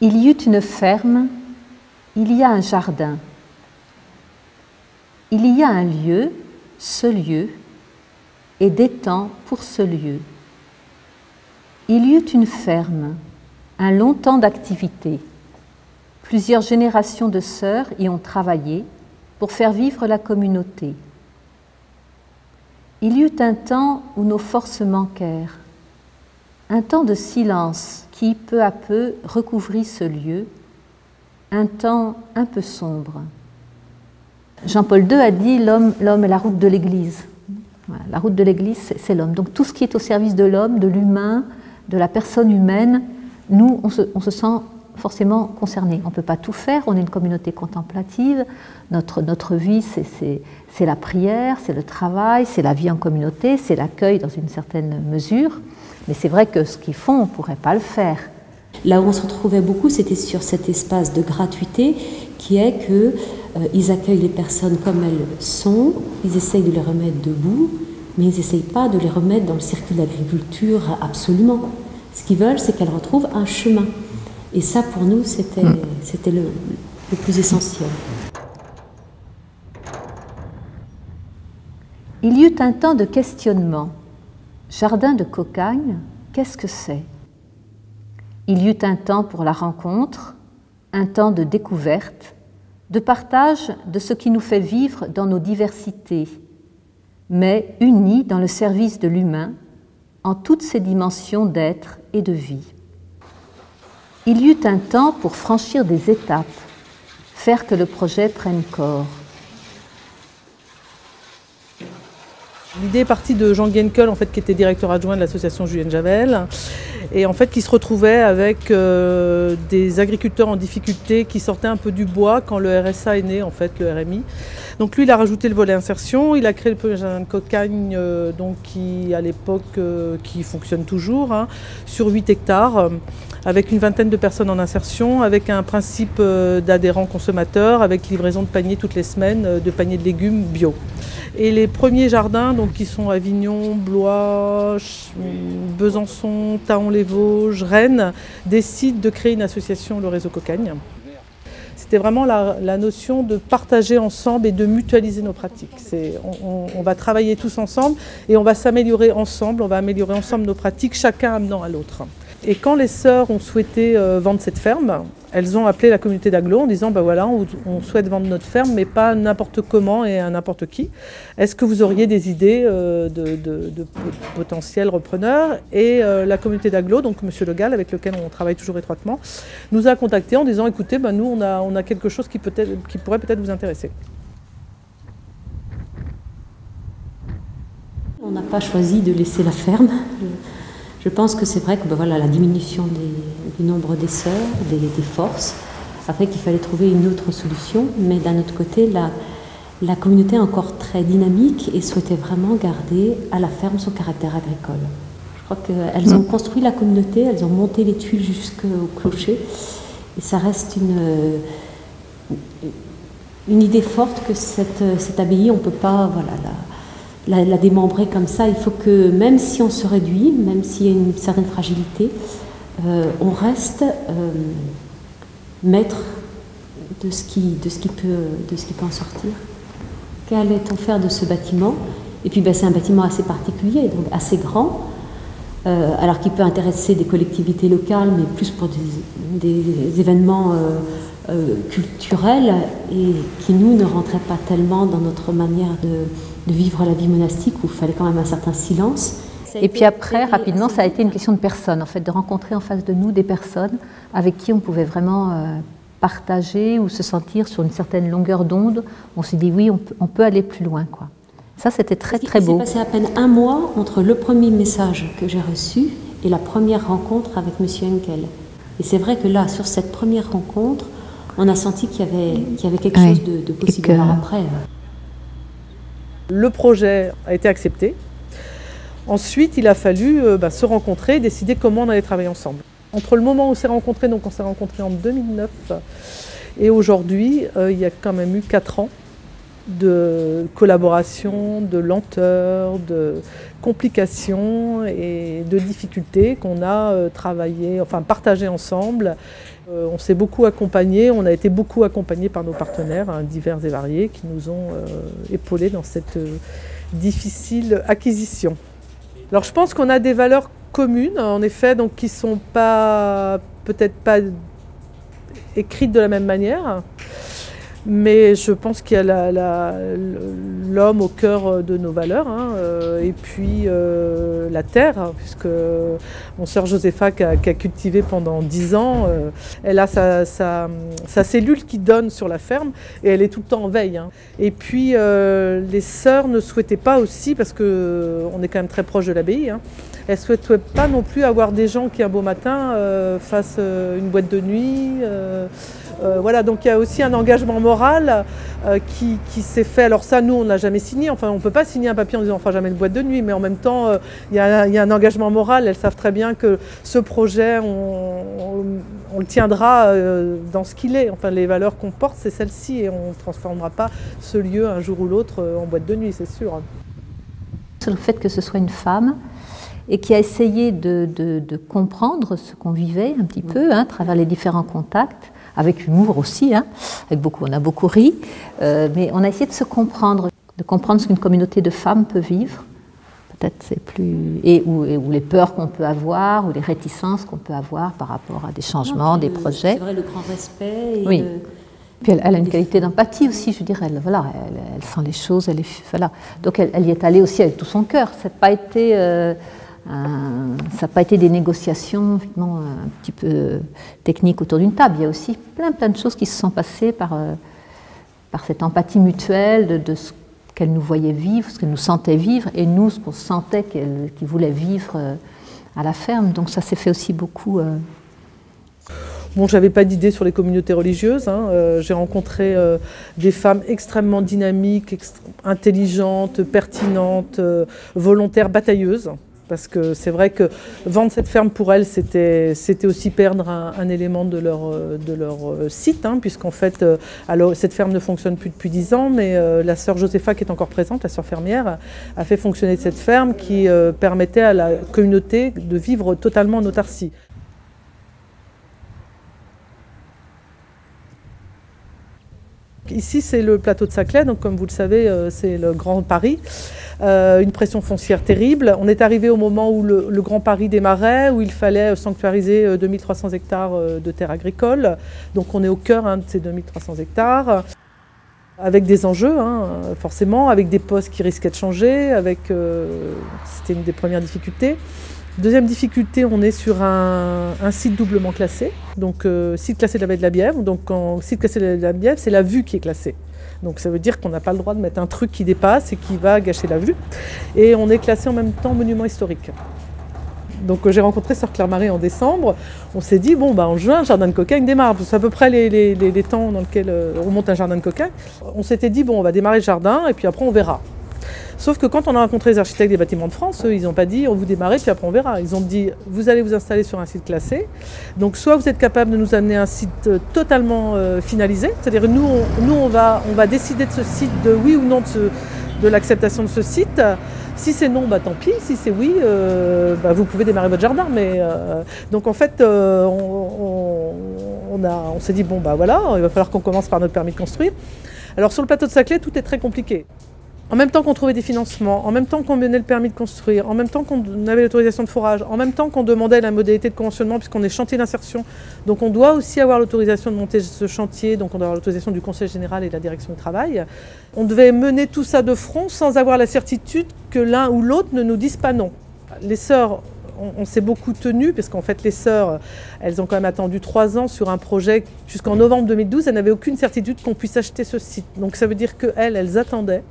Il y eut une ferme, il y a un jardin. Il y a un lieu, ce lieu, et des temps pour ce lieu. Il y eut une ferme, un long temps d'activité. Plusieurs générations de sœurs y ont travaillé pour faire vivre la communauté. Il y eut un temps où nos forces manquèrent, un temps de silence qui, peu à peu, recouvrit ce lieu, un temps un peu sombre. Jean-Paul II a dit « l'homme est la route de l'Église ». Voilà, la route de l'Église, c'est l'homme. Donc tout ce qui est au service de l'homme, de l'humain, de la personne humaine, nous, on se sent forcément concernés. On ne peut pas tout faire, on est une communauté contemplative, notre vie c'est la prière, c'est le travail, c'est la vie en communauté, c'est l'accueil dans une certaine mesure, mais c'est vrai que ce qu'ils font, on ne pourrait pas le faire. Là où on se retrouvait beaucoup, c'était sur cet espace de gratuité qui est qu'ils accueillent les personnes comme elles sont, ils essayent de les remettre debout, mais ils n'essayent pas de les remettre dans le circuit de l'agriculture absolument. Ce qu'ils veulent, c'est qu'elles retrouvent un chemin. Et ça, pour nous, c'était le plus essentiel. Il y eut un temps de questionnement. Jardin de Cocagne, qu'est-ce que c'est? Il y eut un temps pour la rencontre, un temps de découverte, de partage de ce qui nous fait vivre dans nos diversités, mais unis dans le service de l'humain, en toutes ses dimensions d'être et de vie. Il y eut un temps pour franchir des étapes, faire que le projet prenne corps. L'idée est partie de Jean Genkel, en fait, qui était directeur adjoint de l'association Julienne Javel, et en fait qui se retrouvait avec des agriculteurs en difficulté qui sortaient un peu du bois quand le RSA est né, en fait, le RMI. Donc lui, il a rajouté le volet insertion, il a créé le jardin de Cocagne, donc qui à l'époque, qui fonctionne toujours, hein, sur 8 hectares, avec une vingtaine de personnes en insertion, avec un principe d'adhérents consommateurs, avec livraison de paniers toutes les semaines, de paniers de légumes bio. Et les premiers jardins, donc, qui sont Avignon, Blois, Besançon, Thaon-les-Vosges, Rennes, décident de créer une association, le réseau Cocagne. C'était vraiment la notion de partager ensemble et de mutualiser nos pratiques. On va travailler tous ensemble et on va s'améliorer ensemble, on va améliorer ensemble nos pratiques, chacun amenant à l'autre. Et quand les sœurs ont souhaité vendre cette ferme, elles ont appelé la communauté d'Aglo en disant ben voilà, on souhaite vendre notre ferme, mais pas n'importe comment et à n'importe qui. Est-ce que vous auriez des idées de potentiels repreneurs? Et la communauté d'Aglo, donc M. Le Gall, avec lequel on travaille toujours étroitement, nous a contactés en disant écoutez, ben nous on a quelque chose qui pourrait peut-être vous intéresser. On n'a pas choisi de laisser la ferme. Je pense que c'est vrai que ben voilà, la diminution du nombre des sœurs, des forces, a fait qu'il fallait trouver une autre solution, mais d'un autre côté, la communauté est encore très dynamique et souhaitait vraiment garder à la ferme son caractère agricole. Je crois qu'elles ont construit la communauté, elles ont monté les tuiles jusqu'au clocher, et ça reste une idée forte que cette abbaye, on ne peut pas la démembrer comme ça. Il faut que, même si on se réduit, même s'il y a une certaine fragilité, on reste maître de ce qui peut en sortir. Qu'allait-on faire de ce bâtiment? Et puis c'est un bâtiment assez particulier, donc assez grand, alors qu'il peut intéresser des collectivités locales, mais plus pour des événements culturels, et qui nous ne rentraient pas tellement dans notre manière de vivre la vie monastique, où il fallait quand même un certain silence. Et puis après, rapidement, ça a été une question de personnes, en fait, de rencontrer en face de nous des personnes avec qui on pouvait vraiment partager ou se sentir sur une certaine longueur d'onde. On s'est dit oui, on peut aller plus loin, quoi. Ça, c'était très très beau. Il s'est passé à peine un mois entre le premier message que j'ai reçu et la première rencontre avec M. Henkel. Et c'est vrai que là, sur cette première rencontre, on a senti qu'il y avait quelque chose de possible. Alors après. Le projet a été accepté. Ensuite, il a fallu se rencontrer et décider comment on allait travailler ensemble. Entre le moment où on s'est rencontrés, donc on s'est rencontrés en 2009, et aujourd'hui, il y a quand même eu 4 ans de collaboration, de lenteur, de complications et de difficultés qu'on a travaillé, enfin partagé ensemble. On s'est beaucoup accompagnés, on a été beaucoup accompagnés par nos partenaires divers et variés qui nous ont épaulés dans cette difficile acquisition. Alors je pense qu'on a des valeurs communes, en effet, donc qui ne sont peut-être pas écrites de la même manière. Mais je pense qu'il y a l'homme au cœur de nos valeurs, et puis la terre, puisque mon sœur Josepha, qui a cultivé pendant 10 ans, elle a sa cellule qui donne sur la ferme et elle est tout le temps en veille. Et puis les sœurs ne souhaitaient pas aussi, parce qu'on est quand même très proche de l'abbaye, elles ne souhaitaient pas non plus avoir des gens qui un beau matin fassent une boîte de nuit. Voilà, donc il y a aussi un engagement moral qui s'est fait. Alors ça, nous, on ne l'a jamais signé. Enfin, on ne peut pas signer un papier en disant on ne fera jamais une boîte de nuit, mais en même temps, il y a un engagement moral. Elles savent très bien que ce projet, on le tiendra dans ce qu'il est. Enfin, les valeurs qu'on porte, c'est celles-ci, et on ne transformera pas ce lieu un jour ou l'autre en boîte de nuit, c'est sûr. Sur le fait que ce soit une femme et qui a essayé de comprendre ce qu'on vivait un petit peu, à travers les différents contacts, avec humour aussi, on a beaucoup ri, mais on a essayé de se comprendre, de comprendre ce qu'une communauté de femmes peut vivre, peut-être c'est plus... ou les peurs qu'on peut avoir, ou les réticences qu'on peut avoir par rapport à des changements, des projets. C'est vrai, le grand respect. Oui. Puis elle a une qualité d'empathie aussi, je dirais, elle sent les choses, donc elle y est allée aussi avec tout son cœur. Ça n'a pas été des négociations un petit peu techniques autour d'une table. Il y a aussi plein de choses qui se sont passées par cette empathie mutuelle de ce qu'elle nous voyait vivre, ce qu'elle nous sentait vivre, et nous, ce qu'on sentait qu'elle voulait vivre à la ferme. Donc ça s'est fait aussi beaucoup. Bon, je n'avais pas d'idée sur les communautés religieuses. J'ai rencontré des femmes extrêmement dynamiques, intelligentes, pertinentes, volontaires, batailleuses. Parce que c'est vrai que vendre cette ferme pour elles, c'était aussi perdre un élément de leur site, puisqu'en fait, alors, cette ferme ne fonctionne plus depuis 10 ans, mais la sœur Josepha, qui est encore présente, la sœur fermière, a fait fonctionner cette ferme qui permettait à la communauté de vivre totalement en autarcie. Ici, c'est le plateau de Saclay, donc comme vous le savez, c'est le Grand Paris. Une pression foncière terrible. On est arrivé au moment où le Grand Paris démarrait, où il fallait sanctuariser 2300 hectares de terres agricoles. Donc on est au cœur de ces 2300 hectares, avec des enjeux, forcément, avec des postes qui risquaient de changer, c'était une des premières difficultés. Deuxième difficulté, on est sur un site doublement classé, donc site classé de la baie de la Bièvre. Donc en site classé de la baie de la Bièvre, c'est la vue qui est classée. Donc ça veut dire qu'on n'a pas le droit de mettre un truc qui dépasse et qui va gâcher la vue. Et on est classé en même temps monument historique. Donc j'ai rencontré Sœur Claire-Marie en décembre. On s'est dit, en juin, jardin de cocagne démarre. C'est à peu près les temps dans lesquels on monte un jardin de cocagne. On s'était dit, on va démarrer le jardin et puis après on verra. Sauf que quand on a rencontré les architectes des bâtiments de France, eux, ils n'ont pas dit on vous démarrez puis après on verra. Ils ont dit vous allez vous installer sur un site classé. Donc soit vous êtes capable de nous amener un site totalement finalisé, c'est-à-dire nous on va décider de ce site, de oui ou non de l'acceptation de ce site. Si c'est non, tant pis. Si c'est oui, vous pouvez démarrer votre jardin. Mais donc en fait, on s'est dit voilà, il va falloir qu'on commence par notre permis de construire. Alors sur le plateau de Saclay, tout est très compliqué. En même temps qu'on trouvait des financements, en même temps qu'on menait le permis de construire, en même temps qu'on avait l'autorisation de forage, en même temps qu'on demandait la modalité de conventionnement puisqu'on est chantier d'insertion. Donc on doit aussi avoir l'autorisation de monter ce chantier, donc on doit avoir l'autorisation du Conseil général et de la direction du travail. On devait mener tout ça de front sans avoir la certitude que l'un ou l'autre ne nous dise pas non. Les sœurs, on s'est beaucoup tenues parce qu'en fait les sœurs, elles ont quand même attendu 3 ans sur un projet jusqu'en novembre 2012. Elles n'avaient aucune certitude qu'on puisse acheter ce site. Donc ça veut dire qu'elles attendaient.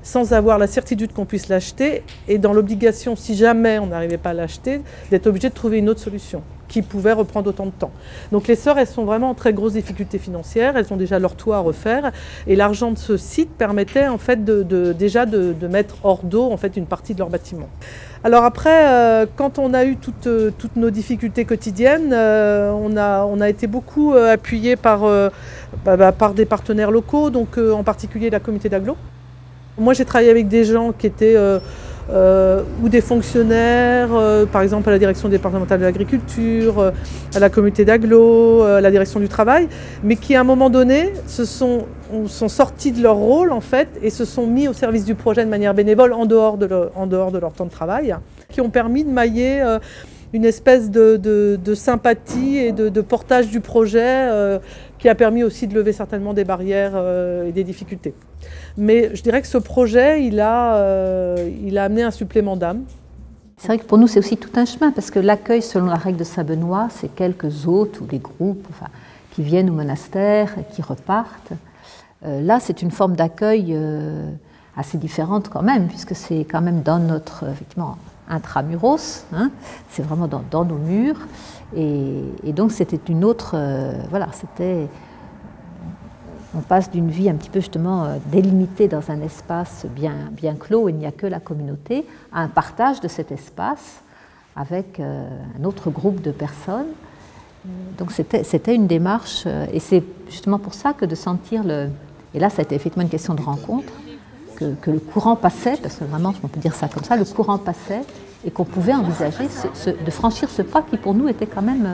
sans avoir la certitude qu'on puisse l'acheter et dans l'obligation, si jamais on n'arrivait pas à l'acheter, d'être obligé de trouver une autre solution qui pouvait reprendre autant de temps. Donc les sœurs, elles sont vraiment en très grosse difficulté financière, elles ont déjà leur toit à refaire et l'argent de ce site permettait en fait déjà de mettre hors d'eau en fait une partie de leur bâtiment. Alors après, quand on a eu toutes nos difficultés quotidiennes, on a été beaucoup appuyé par des partenaires locaux, donc en particulier la communauté d'agglo. Moi j'ai travaillé avec des gens qui étaient ou des fonctionnaires, par exemple à la direction départementale de l'agriculture, à la communauté d'agglo, à la direction du travail, mais qui à un moment donné sont sortis de leur rôle en fait et se sont mis au service du projet de manière bénévole en dehors de leur temps de travail, qui ont permis de mailler une espèce de sympathie et de portage du projet qui a permis aussi de lever certainement des barrières et des difficultés. Mais je dirais que ce projet, il a amené un supplément d'âme. C'est vrai que pour nous, c'est aussi tout un chemin, parce que l'accueil, selon la règle de Saint-Benoît, c'est quelques hôtes ou des groupes qui viennent au monastère et qui repartent. Là, c'est une forme d'accueil assez différente quand même, puisque c'est quand même dans notre, effectivement, intramuros, hein, c'est vraiment dans nos murs. Et donc, c'était une autre... On passe d'une vie un petit peu justement délimitée dans un espace bien clos où il n'y a que la communauté, à un partage de cet espace avec un autre groupe de personnes. Donc c'était une démarche, et c'est justement pour ça que de sentir et là ça a été effectivement une question de rencontre, que le courant passait, parce que vraiment on peut dire ça comme ça, le courant passait, et qu'on pouvait envisager de franchir ce pas qui pour nous était quand même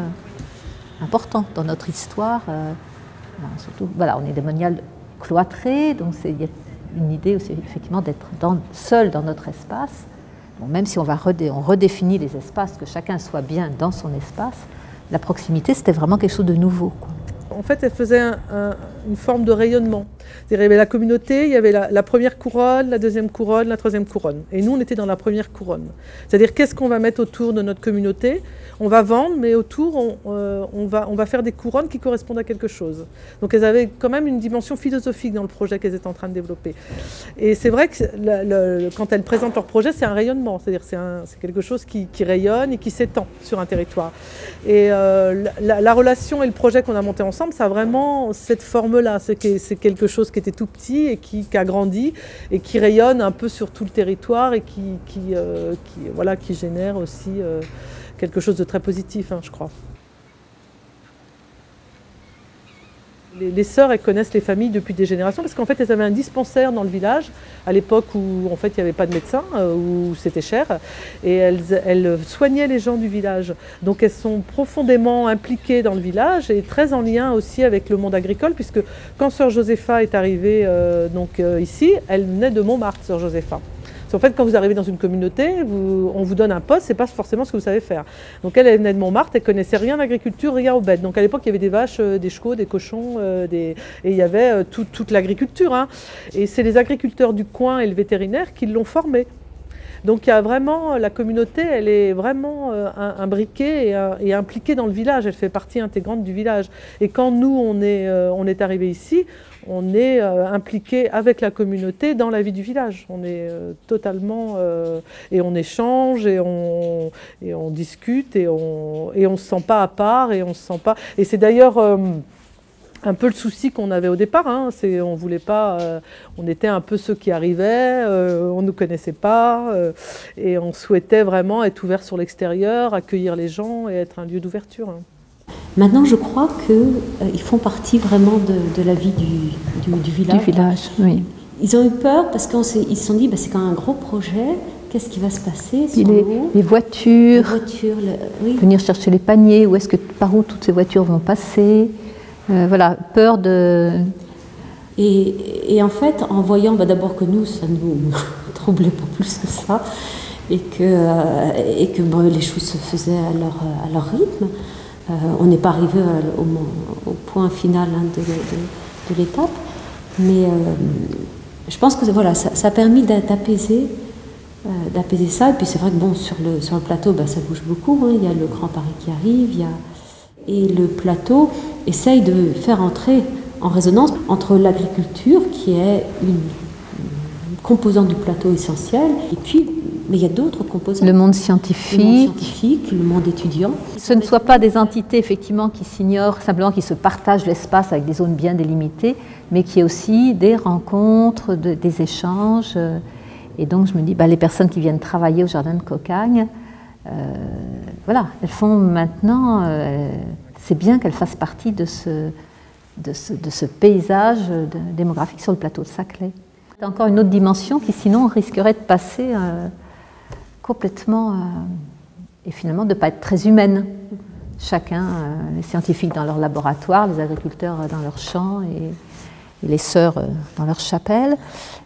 important dans notre histoire. Surtout, voilà, on est des moniales cloîtrés, donc il y a une idée aussi effectivement d'être seul dans notre espace. Bon, même si on redéfinit les espaces, que chacun soit bien dans son espace, la proximité c'était vraiment quelque chose de nouveau, quoi. En fait, elle faisait une forme de rayonnement. Il y avait la communauté, il y avait la première couronne, la deuxième couronne, la troisième couronne. Et nous, on était dans la première couronne. C'est-à-dire, qu'est-ce qu'on va mettre autour de notre communauté? On va vendre, mais autour, on va faire des couronnes qui correspondent à quelque chose. Donc, elles avaient quand même une dimension philosophique dans le projet qu'elles étaient en train de développer. Et c'est vrai que quand elles présentent leur projet, c'est un rayonnement. C'est-à-dire, c'est quelque chose qui rayonne et qui s'étend sur un territoire. Et la relation et le projet qu'on a monté ensemble, ça a vraiment cette forme-là. C'est quelque chose qui était tout petit et qui a grandi et qui rayonne un peu sur tout le territoire et qui génère aussi quelque chose de très positif, hein, je crois. Les sœurs, elles connaissent les familles depuis des générations parce qu'en fait, elles avaient un dispensaire dans le village à l'époque où en fait, il n'y avait pas de médecin, où c'était cher, et elles soignaient les gens du village. Donc elles sont profondément impliquées dans le village et très en lien aussi avec le monde agricole, puisque quand sœur Josépha est arrivée ici, elle venait de Montmartre, sœur Josépha. En fait, quand vous arrivez dans une communauté, on vous donne un poste, c'est pas forcément ce que vous savez faire. Donc elle venait de Montmartre, elle connaissait rien d'agriculture, rien aux bêtes. Donc à l'époque, il y avait des vaches, des chevaux, des cochons, et il y avait toute l'agriculture, hein. Et c'est les agriculteurs du coin et le vétérinaire qui l'ont formée. Donc il y a vraiment, la communauté, elle est vraiment imbriquée et impliquée dans le village, elle fait partie intégrante du village. Et quand nous, on est arrivés ici, on est impliqué avec la communauté dans la vie du village. On est totalement... et on échange, et on discute, et on ne se sent pas à part, et on se sent pas... Et c'est d'ailleurs... un peu le souci qu'on avait au départ, hein, on voulait pas, on était un peu ceux qui arrivaient, on ne nous connaissait pas, et on souhaitait vraiment être ouvert sur l'extérieur, accueillir les gens et être un lieu d'ouverture, hein. Maintenant, je crois qu'ils font partie vraiment de la vie du village. Du village, oui. Ils ont eu peur parce qu'ils se sont dit, c'est quand même un gros projet, qu'est-ce qui va se passer sur les voitures, oui. Venir chercher les paniers, par où toutes ces voitures vont passer. Voilà, peur de... Et en fait, en voyant d'abord que nous, ça ne nous troublait pas plus que ça, et que les choses se faisaient à leur rythme, on n'est pas arrivé au point final, hein, de l'étape, mais je pense que voilà, ça a permis d'apaiser ça. Et puis c'est vrai que sur le plateau, ça bouge beaucoup, hein, il y a le Grand Paris qui arrive, et le plateau essaye de faire entrer en résonance entre l'agriculture, qui est une composante du plateau essentiel. Et puis, mais il y a d'autres composantes. Le monde scientifique. Le monde scientifique, le monde étudiant. Ce ne soient pas des entités effectivement qui s'ignorent, simplement qui se partagent l'espace avec des zones bien délimitées, mais qui est aussi des rencontres, des échanges. Et donc je me dis, les personnes qui viennent travailler au jardin de Cocagne, voilà, elles font maintenant, c'est bien qu'elles fassent partie de ce paysage démographique sur le plateau de Saclay. C'est encore une autre dimension qui sinon risquerait de passer complètement et finalement de ne pas être très humaine. Chacun, les scientifiques dans leur laboratoire, les agriculteurs dans leurs champs et les sœurs dans leur chapelle.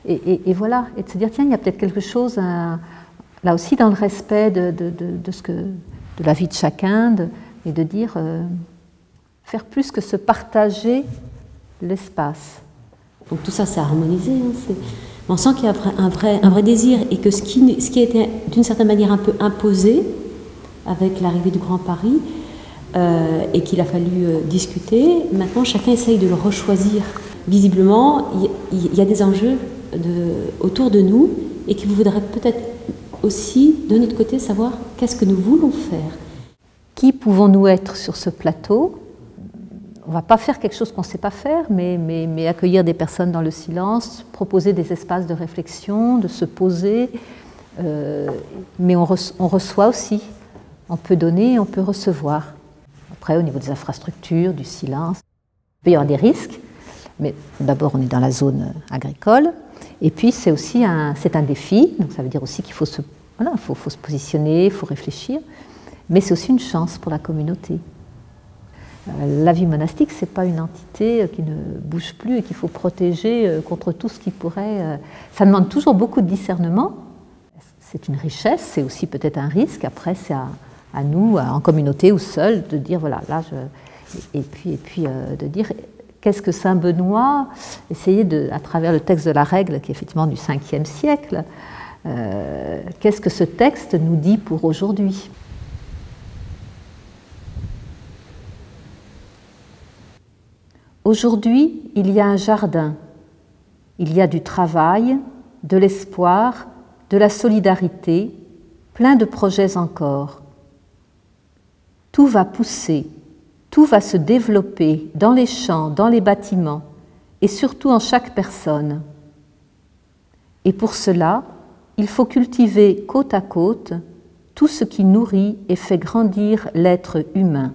Et voilà, et de se dire, tiens, il y a peut-être quelque chose, là aussi dans le respect de la vie de chacun, et de dire, faire plus que se partager l'espace. Donc tout ça, c'est harmonisé. Hein, on sent qu'il y a un vrai désir et que ce qui a été d'une certaine manière un peu imposé avec l'arrivée du Grand Paris et qu'il a fallu discuter, maintenant chacun essaye de le rechoisir. Visiblement, il y a des enjeux autour de nous et qu'il voudrait peut-être aussi, de notre côté, savoir qu'est-ce que nous voulons faire. Qui pouvons-nous être sur ce plateau ? On ne va pas faire quelque chose qu'on ne sait pas faire, mais accueillir des personnes dans le silence, proposer des espaces de réflexion, de se poser. Mais on reçoit aussi. On peut donner, on peut recevoir. Après, au niveau des infrastructures, du silence, il peut y avoir des risques. Mais d'abord, on est dans la zone agricole. Et puis, c'est aussi un défi. Donc, ça veut dire aussi qu'il faut se positionner, il faut réfléchir. Mais c'est aussi une chance pour la communauté. La vie monastique, ce n'est pas une entité qui ne bouge plus et qu'il faut protéger contre tout ce qui pourrait... Ça demande toujours beaucoup de discernement. C'est une richesse, c'est aussi peut-être un risque. Après, c'est à nous, en communauté ou seul, de dire, voilà, là, et puis de dire, qu'est-ce que Saint Benoît, essayer à travers le texte de la règle, qui est effectivement du 5e siècle, qu'est-ce que ce texte nous dit pour aujourd'hui ? Aujourd'hui, il y a un jardin, il y a du travail, de l'espoir, de la solidarité, plein de projets encore. Tout va pousser, tout va se développer dans les champs, dans les bâtiments, et surtout en chaque personne. Et pour cela, il faut cultiver côte à côte tout ce qui nourrit et fait grandir l'être humain.